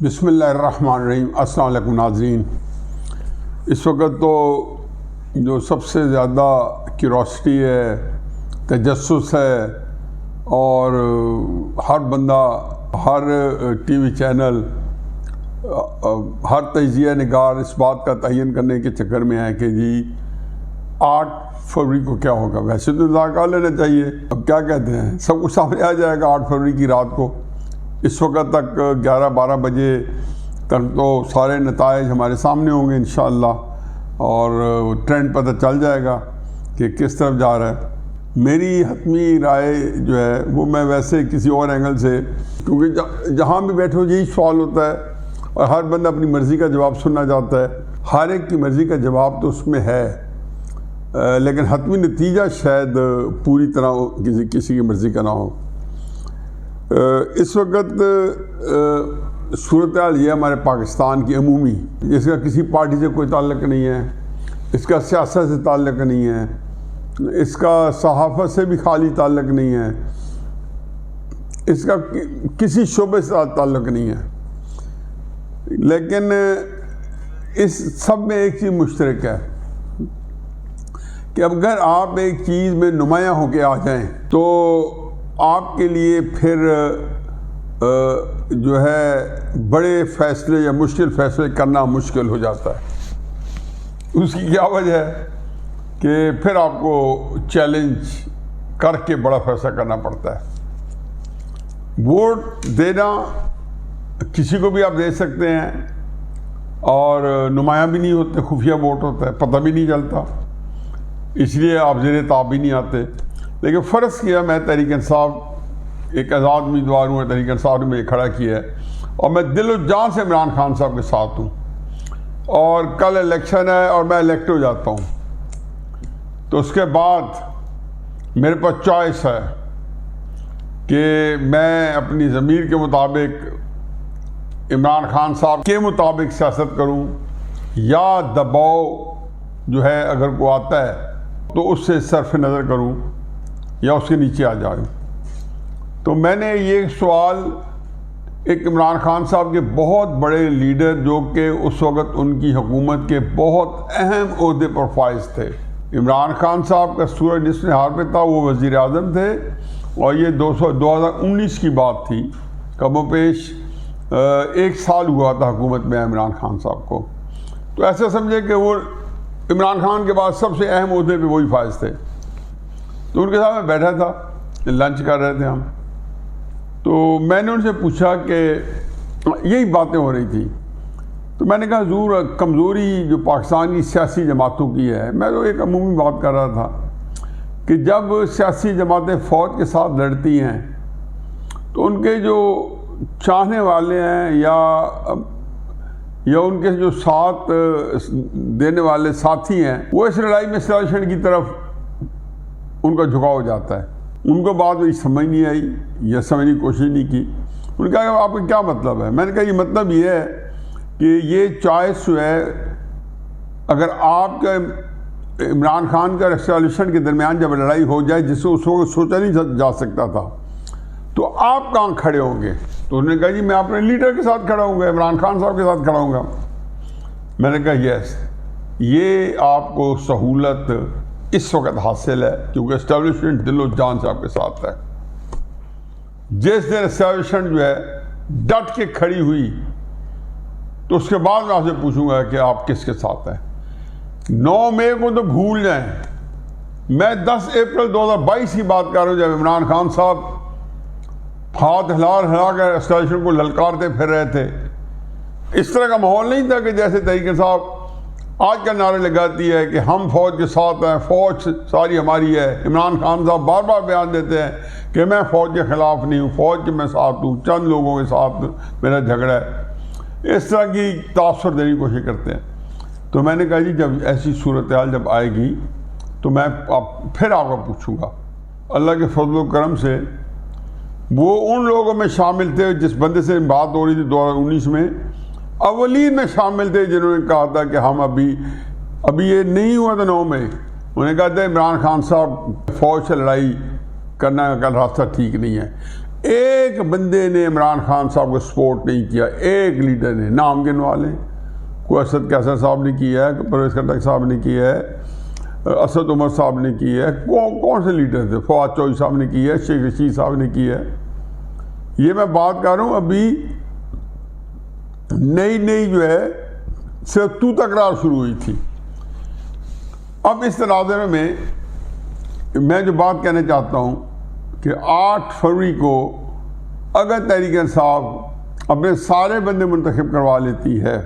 بسم اللہ الرحمن الرحیم۔ السلام علیکم ناظرین۔ اس وقت تو جو سب سے زیادہ کیوریوسٹی ہے، تجسس ہے، اور ہر بندہ، ہر ٹی وی چینل، ہر تجزیہ نگار اس بات کا تعین کرنے کے چکر میں ہے کہ جی 8 فروری کو کیا ہوگا۔ ویسے تو انتظار کر لینا چاہیے، اب کیا کہتے ہیں، سب کچھ سامنے آ جائے گا 8 فروری کی رات کو۔ اس وقت تک 11-12 بجے تک تو سارے نتائج ہمارے سامنے ہوں گے انشاءاللہ، اور ٹرینڈ پتہ چل جائے گا کہ کس طرف جا رہا ہے۔ میری حتمی رائے جو ہے وہ میں ویسے کسی اور اینگل سے، کیونکہ جہاں بھی بیٹھو یہی سوال ہوتا ہے اور ہر بندہ اپنی مرضی کا جواب سننا چاہتا ہے۔ ہر ایک کی مرضی کا جواب تو اس میں ہے، لیکن حتمی نتیجہ شاید پوری طرح کسی کی مرضی کا نہ ہو۔ اس وقت صورتحال یہ ہمارے پاکستان کی عمومی، جس کا کسی پارٹی سے کوئی تعلق نہیں ہے، اس کا سیاست سے تعلق نہیں ہے، اس کا صحافت سے بھی خالی تعلق نہیں ہے، اس کا کسی شعبے سے تعلق نہیں ہے، لیکن اس سب میں ایک چیز مشترک ہے کہ اگر آپ ایک چیز میں نمایاں ہو کے آ جائیں تو آپ کے لیے پھر جو ہے بڑے فیصلے یا مشکل فیصلے کرنا مشکل ہو جاتا ہے۔ اس کی کیا وجہ ہے کہ پھر آپ کو چیلنج کر کے بڑا فیصلہ کرنا پڑتا ہے۔ ووٹ دینا کسی کو بھی آپ دے سکتے ہیں، اور نمایاں بھی نہیں ہوتے، خفیہ ووٹ ہوتا ہے، پتہ بھی نہیں چلتا، اس لیے آپ زیر تاب بھی نہیں آتے۔ لیکن فرض کیا میں تحریک انصاف ایک آزاد امیدوار ہوں، تحریک انصاف نے مجھے کھڑا کیا ہے، اور میں دل و جان سے عمران خان صاحب کے ساتھ ہوں، اور کل الیکشن ہے اور میں الیکٹ ہو جاتا ہوں، تو اس کے بعد میرے پاس چوائس ہے کہ میں اپنی ضمیر کے مطابق عمران خان صاحب کے مطابق سیاست کروں، یا دباؤ جو ہے اگر کوئی آتا ہے تو اس سے صرف نظر کروں یا اس کے نیچے آ جاؤں۔ تو میں نے یہ سوال ایک عمران خان صاحب کے بہت بڑے لیڈر، جو کہ اس وقت ان کی حکومت کے بہت اہم عہدے پر فائز تھے، عمران خان صاحب کا سورج جس نے ہار پہ تھا وہ وزیر اعظم تھے، اور یہ 2019 کی بات تھی، کم و بیش 1 سال ہوا تھا حکومت میں عمران خان صاحب کو۔ تو ایسا سمجھے کہ وہ عمران خان کے بعد سب سے اہم عہدے پہ وہی فائز تھے۔ تو ان کے ساتھ میں بیٹھا تھا، لنچ کر رہے تھے ہم، تو میں نے ان سے پوچھا کہ یہی باتیں ہو رہی تھی، تو میں نے کہا حضور کمزوری جو پاکستان کی سیاسی جماعتوں کی ہے، میں تو ایک عمومی بات کر رہا تھا کہ جب سیاسی جماعتیں فوج کے ساتھ لڑتی ہیں تو ان کے جو چاہنے والے ہیں یا ان کے جو ساتھ دینے والے ساتھی ہیں، وہ اس لڑائی میں اسٹیبلشمنٹ کی طرف ان کا جھکاؤ ہو جاتا ہے۔ ان کو بات میری سمجھ نہیں آئی یا سمجھنے کی کوشش نہیں کی۔ انہوں نے کہا کہ آپ کا کیا مطلب ہے؟ میں نے کہا یہ مطلب یہ ہے کہ یہ چوائس جو ہے، اگر آپ کا عمران خان کا اسٹیبلشمنٹ کے درمیان جب لڑائی ہو جائے جس سے اس وقت سوچا نہیں جا سکتا تھا، تو آپ کہاں کھڑے ہوں گے؟ تو انہوں نے کہا جی میں اپنے لیڈر کے ساتھ کھڑا ہوں گا، عمران خان صاحب کے ساتھ کھڑا ہوں گا۔ میں نے کہا یس، یہ آپ کو سہولت اس وقت حاصل ہے کیونکہ اسٹیبلشمنٹ دل و جان سے آپ کے ساتھ ہے۔ جس دن اسٹیبلشمنٹ جو ہے ڈٹ کے کھڑی ہوئی تو اس کے بعد میں آپ سے پوچھوں گا کہ آپ کس کے ساتھ ہیں۔ 9 مئی کو تو بھول جائیں، میں 10 اپریل 2022 کی بات کر رہا ہوں، جب عمران خان صاحب ہاتھ ہلا کر اسٹیبلشمنٹ کو للکارتے پھر رہے تھے۔ اس طرح کا ماحول نہیں تھا کہ جیسے تحریک صاحب آج کا نعرہ لگاتی ہے کہ ہم فوج کے ساتھ ہیں، فوج ساری ہماری ہے۔ عمران خان صاحب بار بار بیان دیتے ہیں کہ میں فوج کے خلاف نہیں ہوں، فوج کے میں ساتھ ہوں، چند لوگوں کے ساتھ میرا جھگڑا ہے، اس طرح کی تاثر دینے کی کوشش کرتے ہیں۔ تو میں نے کہا جی جب ایسی صورتحال جب آئے گی تو میں پھر آپ کو پوچھوں گا۔ اللہ کے فضل و کرم سے وہ ان لوگوں میں شامل تھے، جس بندے سے بات ہو رہی تھی 2019 میں، اولین میں شامل تھے جنہوں نے کہا تھا کہ ہم ابھی یہ نہیں ہوا تھا 9 میں، انہوں نے کہا تھا عمران خان صاحب فوج سے لڑائی کرنا کا راستہ ٹھیک نہیں ہے۔ ایک بندے نے عمران خان صاحب کو سپورٹ نہیں کیا، ایک لیڈر نے، نام گنوا لیں، کوئی اسد کیسر صاحب نے کیا ہے، پرویز خٹک صاحب نے کیا ہے، اسد عمر صاحب نے کیا ہے، کون سے لیڈر تھے، فواد چوہدری صاحب نے کیا ہے، شیخ رشید صاحب نے کیا ہے. یہ میں بات کر رہا ہوں ابھی نئی جو ہے صرف تو تکرار شروع ہوئی تھی. اب اس تناظر میں جو بات کہنا چاہتا ہوں کہ 8 فروری کو اگر تحریک انصاف اپنے سارے بندے منتخب کروا لیتی ہے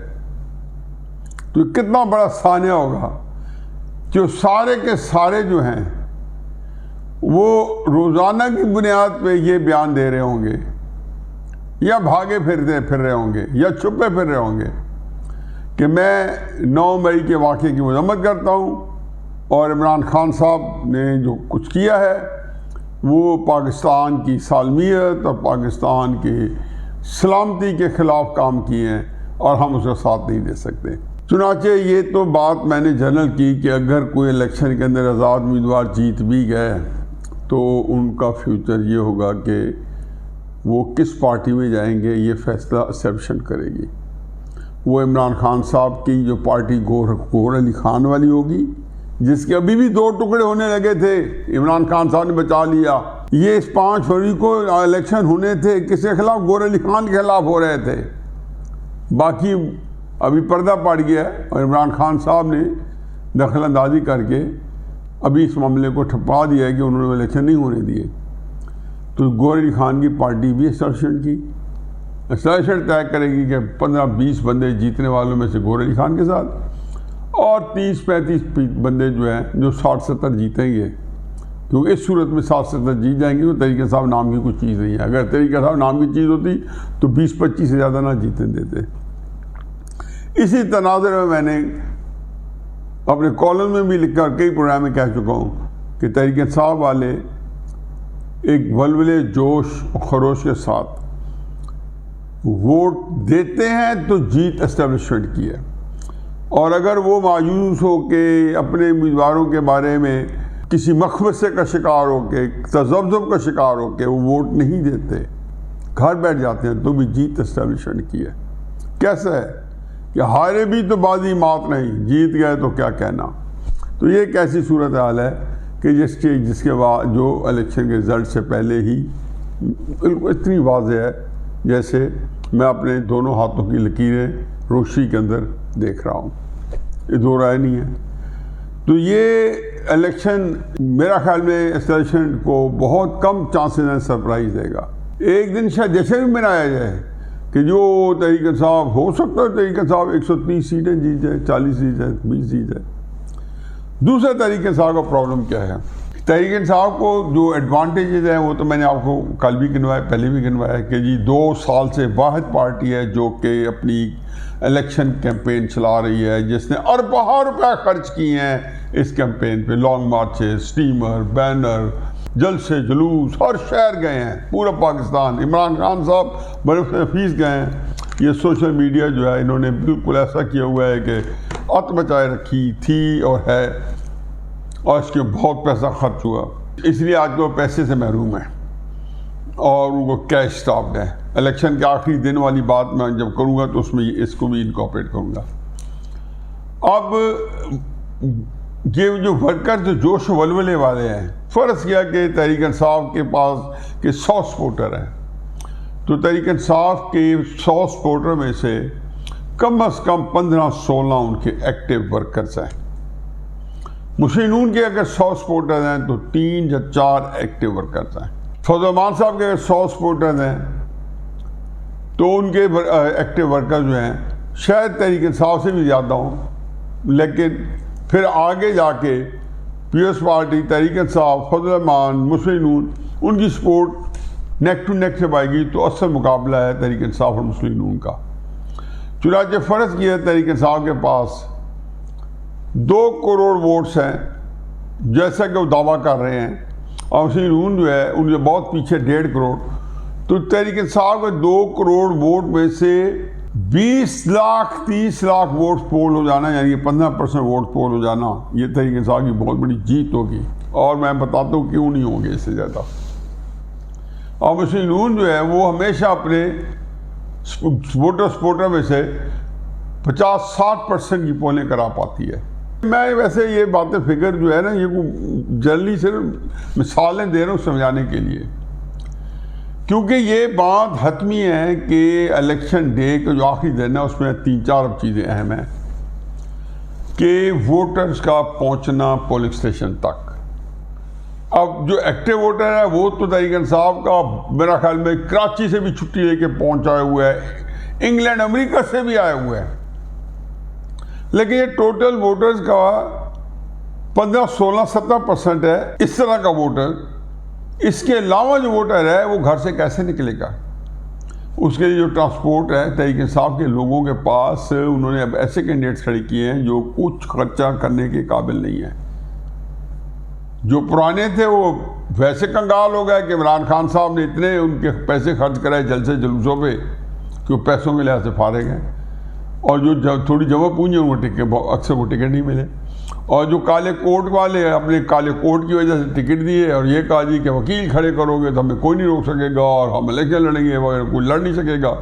تو کتنا بڑا سانحہ ہوگا. جو سارے کے سارے جو ہیں وہ روزانہ کی بنیاد پہ یہ بیان دے رہے ہوں گے، یا بھاگے پھر رہے ہوں گے، یا چھپے پھر رہے ہوں گے کہ میں 9 مئی کے واقعے کی مذمت کرتا ہوں اور عمران خان صاحب نے جو کچھ کیا ہے وہ پاکستان کی سالمیت اور پاکستان کی سلامتی کے خلاف کام کیے ہیں اور ہم اس کا ساتھ نہیں دے سکتے. چنانچہ یہ تو بات میں نے جنرل کی کہ اگر کوئی الیکشن کے اندر آزاد امیدوار جیت بھی گئے تو ان کا فیوچر یہ ہوگا کہ وہ کس پارٹی میں جائیں گے، یہ فیصلہ اسٹیبلشمنٹ کرے گی. وہ عمران خان صاحب کی جو پارٹی گوہر علی خان والی ہوگی، جس کے ابھی بھی 2 ٹکڑے ہونے لگے تھے، عمران خان صاحب نے بچا لیا. یہ اس 5 فروری کو الیکشن ہونے تھے، کس کے خلاف؟ گوہر علی خان کے خلاف ہو رہے تھے. باقی ابھی پردہ پڑ گیا اور عمران خان صاحب نے دخل اندازی کر کے ابھی اس معاملے کو ٹھپا دیا ہے کہ انہوں نے الیکشن نہیں ہونے دیے. تو گوہر علی خان کی پارٹی بھی اسٹیبلشمنٹ طے کرے گی کہ 15-20 بندے جیتنے والوں میں سے گوہر علی خان کے ساتھ، اور 30-35 بندے جو ہیں جو 60-70 جیتیں گے، کیونکہ اس صورت میں 60-70 جیت جائیں گے. تو تحریک انصاف نام کی کچھ چیز نہیں ہے. اگر تحریک انصاف نام کی چیز ہوتی تو 20-25 سے زیادہ نہ جیتنے دیتے. اسی تناظر میں نے اپنے کالم میں بھی لکھ کر کئی پروگرام میں کہہ چکا ہوں کہ تحریک انصاف والے ایک ولولے جوش و خروش کے ساتھ ووٹ دیتے ہیں تو جیت اسٹیبلشمنٹ کی ہے، اور اگر وہ مایوس ہو کے اپنے امیدواروں کے بارے میں کسی مخبصے کا شکار ہو کے، تذبذب کا شکار ہو کے وہ ووٹ نہیں دیتے، گھر بیٹھ جاتے ہیں، تو بھی جیت اسٹیبلشمنٹ کی ہے. کیسا ہے کہ ہارے بھی تو بازی مات نہیں، جیت گئے تو کیا کہنا. تو یہ ایک ایسی صورتحال ہے کہ جس کے بعد جو الیکشن کے رزلٹ سے پہلے ہی بالکل اتنی واضح ہے جیسے میں اپنے دونوں ہاتھوں کی لکیریں روشنی کے اندر دیکھ رہا ہوں. یہ 2 رائے نہیں ہے. تو یہ الیکشن میرا خیال میں اسٹیبلشمنٹ کو بہت کم چانسز ہیں سرپرائز دے گا. ایک دن شاید جیسے بھی منایا جائے کہ جو تحریک انصاف ہو سکتا ہے، تحریک انصاف 130 سیٹیں جیت جائے، 40 جیت جائے، 20 جیت جائے. دوسرا تحریک انصاف کا پرابلم کیا ہے؟ تحریک انصاف کو جو ایڈوانٹیجز ہیں وہ تو میں نے آپ کو کل بھی گنوایا، پہلے بھی گنوایا کہ جی 2 سال سے واحد پارٹی ہے جو کہ اپنی الیکشن کیمپین چلا رہی ہے، جس نے اربوں روپے خرچ کیے ہیں اس کیمپین پہ. لانگ مارچز، سٹیمر، بینر، جلسے جلوس، ہر شہر گئے ہیں، پورا پاکستان. عمران خان صاحب برف حفیظ گئے ہیں. یہ سوشل میڈیا جو ہے انہوں نے بالکل ایسا کیا ہوا ہے کہ عت بچائے رکھی تھی اور ہے، اور اس کے بہت پیسہ خرچ ہوا. اس لیے آج وہ پیسے سے محروم ہیں اور ان کو کیش اسٹاپڈ ہے. الیکشن کے آخری دن والی بات میں جب کروں گا تو اس میں اس کو بھی انکارپوریٹ کروں گا. اب یہ جو ورکر جو جوش و ولولے والے ہیں، فرض کیا کہ تحریک انصاف کے پاس کہ 100 سپورٹر ہیں، تو تحریک انصاف کے 100 سپورٹر میں سے کم از کم 15-16 ان کے ایکٹیو ورکرز ہیں. مسلم نون کے اگر 100 سپورٹرز ہیں تو 3 یا 4 ایکٹیو ورکرز ہیں. فضل الرحمان صاحب کے اگر 100 سپورٹرز ہیں تو ان کے ایکٹیو ورکرز جو ہیں شاید تحریک انصاف سے بھی زیادہ ہوں، لیکن پھر آگے جا کے پیپلز پارٹی، تحریک انصاف، فضل الرحمان، مسلم نون، ان کی سپورٹ نیک ٹو نیک سے پائے گی. تو اصل مقابلہ ہے تحریک انصاف اور مسلم نون کا. چنانچہ فرض کیا تحریک انصاف کے پاس 2 کروڑ ووٹس ہیں جیسا کہ وہ دعویٰ کر رہے ہیں، اور مسلم نون جو ہے ان کے بہت پیچھے 1.5 کروڑ. تو تحریک انصاف کے 2 کروڑ ووٹ میں سے 20 لاکھ 30 لاکھ ووٹ پول ہو جانا، یعنی 15% ووٹ پول ہو جانا، یہ تحریک انصاف کی بہت بڑی جیت ہوگی. اور میں بتاتا ہوں کیوں نہیں ہوں گے اس سے زیادہ. اور مسلم نون جو ہے وہ ہمیشہ اپنے سپورٹر میں سے 50-60% کی پولنگ کرا پاتی ہے. میں ویسے یہ باتیں فکر جو ہے نا یہ جلدی صرف مثالیں دے رہا ہوں سمجھانے کے لیے، کیونکہ یہ بات حتمی ہے کہ الیکشن ڈے کا جو آخری دن ہے اس میں 3-4 چیزیں اہم ہیں کہ ووٹرز کا پہنچنا پولنگ اسٹیشن تک. اب جو ایکٹیو ووٹر ہے وہ تو تحریک انصاف کا میرا خیال میں کراچی سے بھی چھٹی لے کے پہنچائے ہوئے ہے، انگلینڈ امریکہ سے بھی آئے ہوئے ہیں، لیکن یہ ٹوٹل ووٹرز کا 15-16-17% ہے اس طرح کا ووٹر. اس کے علاوہ جو ووٹر ہے وہ گھر سے کیسے نکلے گا؟ اس کے لیے جو ٹرانسپورٹ ہے تحریک انصاف کے لوگوں کے پاس انہوں نے اب ایسے کینڈیڈیٹس کھڑے کیے ہیں جو کچھ خرچہ کرنے کے قابل نہیں ہیں. جو پرانے تھے وہ ویسے کنگال ہو گئے کہ عمران خان صاحب نے اتنے ان کے پیسے خرچ کرائے جلسے جلوسوں پہ کہ وہ پیسوں کے لحاظ سے فارغ ہیں، اور جو تھوڑی جمع پونجی ان کو اکثر وہ ٹکٹ نہیں ملے، اور جو کالے کوٹ والے اپنے کالے کوٹ کی وجہ سے ٹکٹ دیے اور یہ کہا جی کہ وکیل کھڑے کرو گے تو ہمیں کوئی نہیں روک سکے گا اور ہم الیکشن لڑیں گے وغیرہ، کوئی لڑ نہیں سکے گا.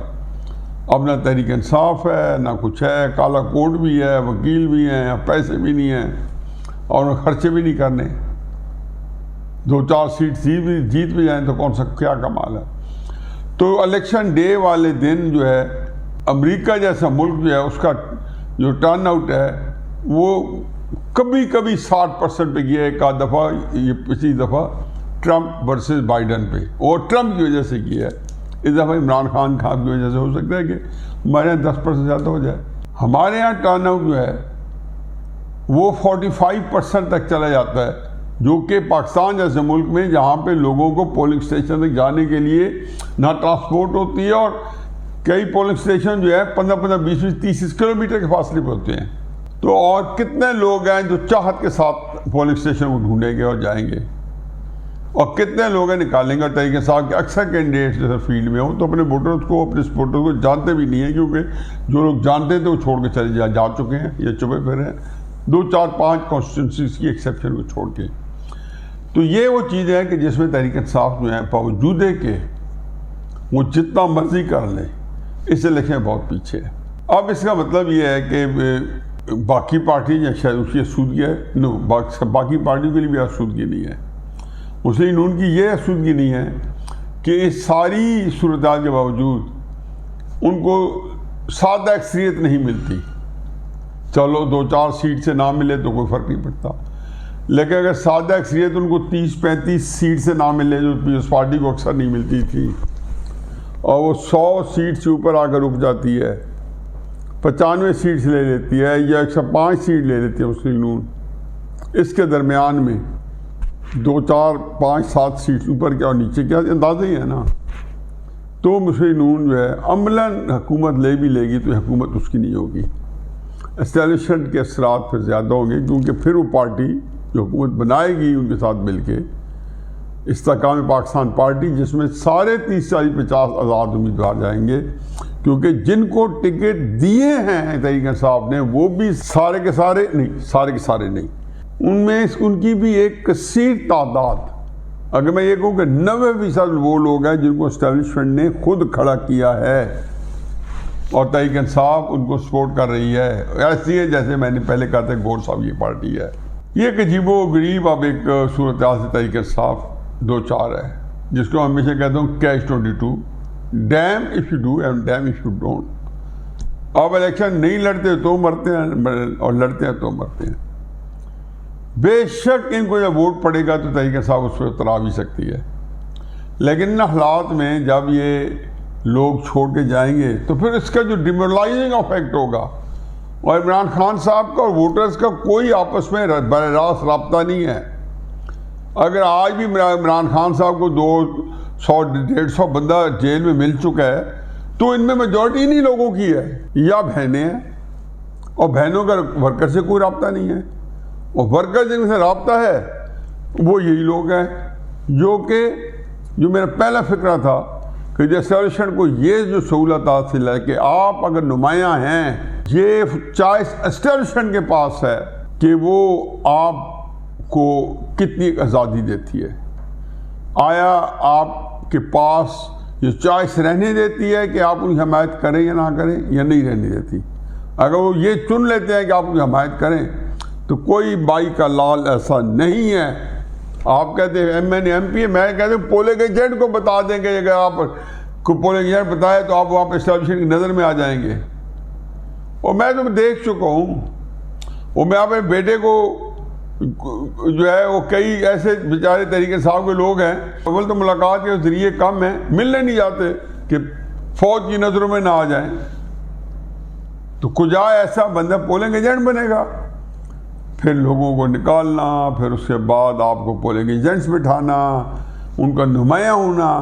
اب نہ تحریک انصاف ہے نہ کچھ ہے، کالا کوٹ بھی ہے، وکیل بھی ہیں، پیسے بھی نہیں ہیں اور خرچے بھی نہیں کرنے. 2-4 سیٹ جیت بھی جائیں تو کون سا کیا کمال ہے. تو الیکشن ڈے والے دن جو ہے امریکہ جیسا ملک جو ہے اس کا جو ٹرن آؤٹ ہے وہ کبھی 60% پہ گیا ہے. ایک آدھ دفعہ یہ پچھلی دفعہ ٹرمپ ورسز بائیڈن پہ، اور ٹرمپ کی وجہ سے کیا ہے. اس دفعہ عمران خان کی وجہ سے ہو سکتا ہے کہ ہمارے یہاں 10% زیادہ ہو جائے. ہمارے یہاں ٹرن آؤٹ جو ہے وہ 45% تک چلا جاتا ہے، جو کہ پاکستان جیسے ملک میں جہاں پہ لوگوں کو پولنگ اسٹیشن تک جانے کے لیے نہ ٹرانسپورٹ ہوتی ہے، اور کئی پولنگ اسٹیشن جو ہے 15-15, 20-20, 30 کلومیٹر کے فاصلے پہ ہوتے ہیں. تو اور کتنے لوگ ہیں جو چاہت کے ساتھ پولنگ اسٹیشن کو ڈھونڈیں گے اور جائیں گے، اور کتنے لوگ ہیں نکالیں گے. طریقے صاحب کے اکثر کینڈیڈیٹس جیسے فیلڈ میں ہوں تو اپنے ووٹرز کو اپنے سپورٹرز کو جانتے بھی نہیں ہیں، کیونکہ جو لوگ جانتے تھے وہ چھوڑ کے چلے جا چکے ہیں یا چھپے پھرے ہیں 2-4-5 کانسٹیٹوئنسیز کی ایکسیپشن کو چھوڑ کے. تو یہ وہ چیز ہے کہ جس میں تحریک انصاف جو ہے باوجود ہے کہ وہ جتنا مرضی کر لیں اس الیکشن بہت پیچھے ہے. اب اس کا مطلب یہ ہے کہ باقی پارٹی یا شاید اس کی اسودگی ہے، باقی پارٹیوں کے لیے بھی اسودگی نہیں ہے. مسلم نون کی یہ اسودگی نہیں ہے کہ اس ساری صورتحال کے باوجود ان کو سادہ اکثریت نہیں ملتی. چلو 2-4 سیٹ سے نہ ملے تو کوئی فرق نہیں پڑتا، لیکن اگر سادہ اکثریت ان کو 30-35 سیٹ سے نہ ملے جو پیپلز پارٹی کو اکثر نہیں ملتی تھی، اور وہ 100 سیٹ سے اوپر آ کر رک جاتی ہے، 95 سیٹس لے لیتی ہے یا 105 سیٹ لے لیتی ہے مسلم نون، اس کے درمیان میں 2-4-5-7 سیٹ اوپر کیا اور نیچے کیا اندازہ ہی ہے نا. تو مسلم نون جو ہے عملاً حکومت لے بھی لے گی تو حکومت اس کی نہیں ہوگی. اسٹیبلشمنٹ کے اثرات پھر زیادہ ہوں گے، کیونکہ پھر وہ پارٹی جو حکومت بنائے گی ان کے ساتھ مل کے استحکام پاکستان پارٹی، جس میں سارے 30-40-50 آزاد امیدوار جائیں گے، کیونکہ جن کو ٹکٹ دیے ہیں تحریک انصاف نے وہ بھی سارے کے سارے نہیں، ان میں ان کی بھی ایک کثیر تعداد، اگر میں یہ کہوں کہ 90% وہ لوگ ہیں جن کو اسٹیبلشمنٹ نے خود کھڑا کیا ہے اور تحریک انصاف ان کو سپورٹ کر رہی ہے. ایسی ہے جیسے میں نے پہلے کہا تھا گور صاحب یہ پارٹی ہے. یہ ایک عجیب و غریب اب ایک صورتحال سے تحریک انصاف 2-4 ہے، جس کو ہمیشہ کہتا ہوں catch 22، damn if you do and damn if you don't. اب الیکشن نہیں لڑتے تو مرتے ہیں اور لڑتے ہیں تو مرتے ہیں. بے شک ان کو جب ووٹ پڑے گا تو تحریک انصاف اس پہ اترا بھی سکتی ہے، لیکن ان حالات میں جب یہ لوگ چھوڑ کے جائیں گے تو پھر اس کا جو ڈیمورلائزنگ افیکٹ ہوگا، اور عمران خان صاحب کا اور ووٹرز کا کوئی آپس میں براہ راست رابطہ نہیں ہے. اگر آج بھی عمران خان صاحب کو 200-150 بندہ جیل میں مل چکا ہے تو ان میں میجورٹی نہیں لوگوں کی ہے یا بہنیں ہیں، اور بہنوں کا ورکر سے کوئی رابطہ نہیں ہے، اور ورکر جن سے رابطہ ہے وہ یہی لوگ ہیں جو میرا پہلا فکرہ تھا کہ جو اسٹیبلشمنٹ کو یہ جو سہولت حاصل ہے کہ آپ اگر نمایاں ہیں، یہ چوائس اسٹیبلشمنٹ کے پاس ہے کہ وہ آپ کو کتنی آزادی دیتی ہے. آیا آپ کے پاس یہ چوائس رہنے دیتی ہے کہ آپ ان کی حمایت کریں یا نہ کریں، یا نہیں رہنے دیتی. اگر وہ یہ چن لیتے ہیں کہ آپ ان کی حمایت کریں تو کوئی بائی کا لال ایسا نہیں ہے. آپ کہتے ہیں ایم این ایم پی ہے، میں کہتے ہیں پولنگ ایجنٹ کو بتا دیں کہ اگر آپ کو پولنگ ایجنٹ بتائے تو آپ وہاں پہ اسٹیبلشمنٹ کی نظر میں آ جائیں گے. اور میں تو دیکھ چکا ہوں، اور میں اپنے بیٹے کو جو ہے وہ کئی ایسے بیچارے طریقے صاحب کے لوگ ہیں، اول تو ملاقات کے ذریعے کم ہیں، ملنے نہیں جاتے کہ فوج کی نظروں میں نہ آ جائیں. تو کجا ایسا بندہ پولنگ ایجنٹ بنے گا؟ پھر لوگوں کو نکالنا، پھر اس کے بعد آپ کو پولنگ ایجنٹس بٹھانا، ان کا نمایاں ہونا.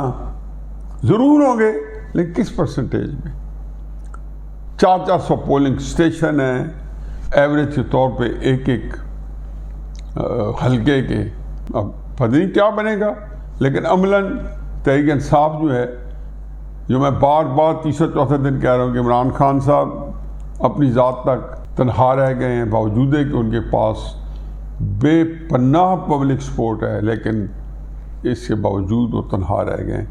ضرور ہوں گے لیکن کس پرسنٹیج میں؟ 400 پولنگ اسٹیشن ہیں ایوریج کے طور پہ ایک حلقے کے. اب پتہ نہیں کیا بنے گا، لیکن عملاً تحریک انصاف جو ہے، جو میں بار بار تیسرے چوتھے دن کہہ رہا ہوں کہ عمران خان صاحب اپنی ذات تک تنہا رہ گئے ہیں، باوجود ہے کہ ان کے پاس بے پناہ پبلک سپورٹ ہے، لیکن اس کے باوجود وہ تنہا رہ گئے ہیں.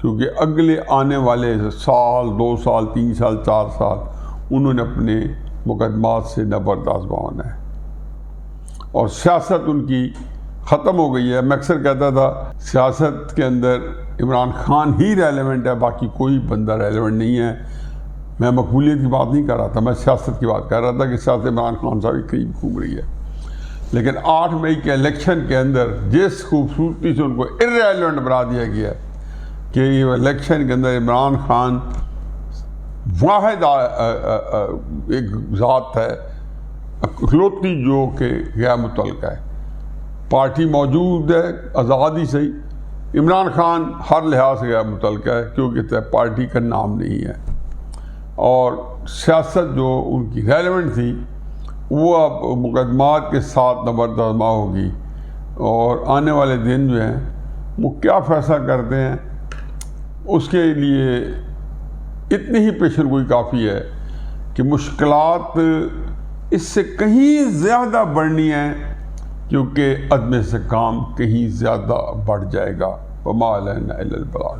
کیونکہ اگلے آنے والے سال، 2 سال، 3 سال، 4 سال انہوں نے اپنے مقدمات سے نبردست بہانا ہے، اور سیاست ان کی ختم ہو گئی ہے. میں اکثر کہتا تھا سیاست کے اندر عمران خان ہی ریلیونٹ ہے، باقی کوئی بندہ ریلیونٹ نہیں ہے. میں مقبولیت کی بات نہیں کر رہا تھا، میں سیاست کی بات کر رہا تھا کہ سیاست عمران خان صاحب کے قریب گھوم رہی ہے. لیکن 8 مئی کے الیکشن کے اندر جس خوبصورتی سے ان کو ارریلیونٹ بنا دیا گیا ہے کہ یہ الیکشن کے اندر عمران خان واحد ایک ذات ہے اکلوتی جو کہ غیر متعلقہ ہے. پارٹی موجود ہے آزادی سے ہی، عمران خان ہر لحاظ سے غیر متعلقہ ہے کیونکہ پارٹی کا نام نہیں ہے. اور سیاست جو ان کی ریلیونٹ تھی وہ اب مقدمات کے ساتھ نبردست ہوگی. اور آنے والے دن جو ہیں وہ کیا فیصلہ کرتے ہیں اس کے لیے اتنی ہی پیشن گوئی کافی ہے کہ مشکلات اس سے کہیں زیادہ بڑھنی ہیں، کیونکہ عدم استحکام کہیں زیادہ بڑھ جائے گا. وما علینا الا البلاغ.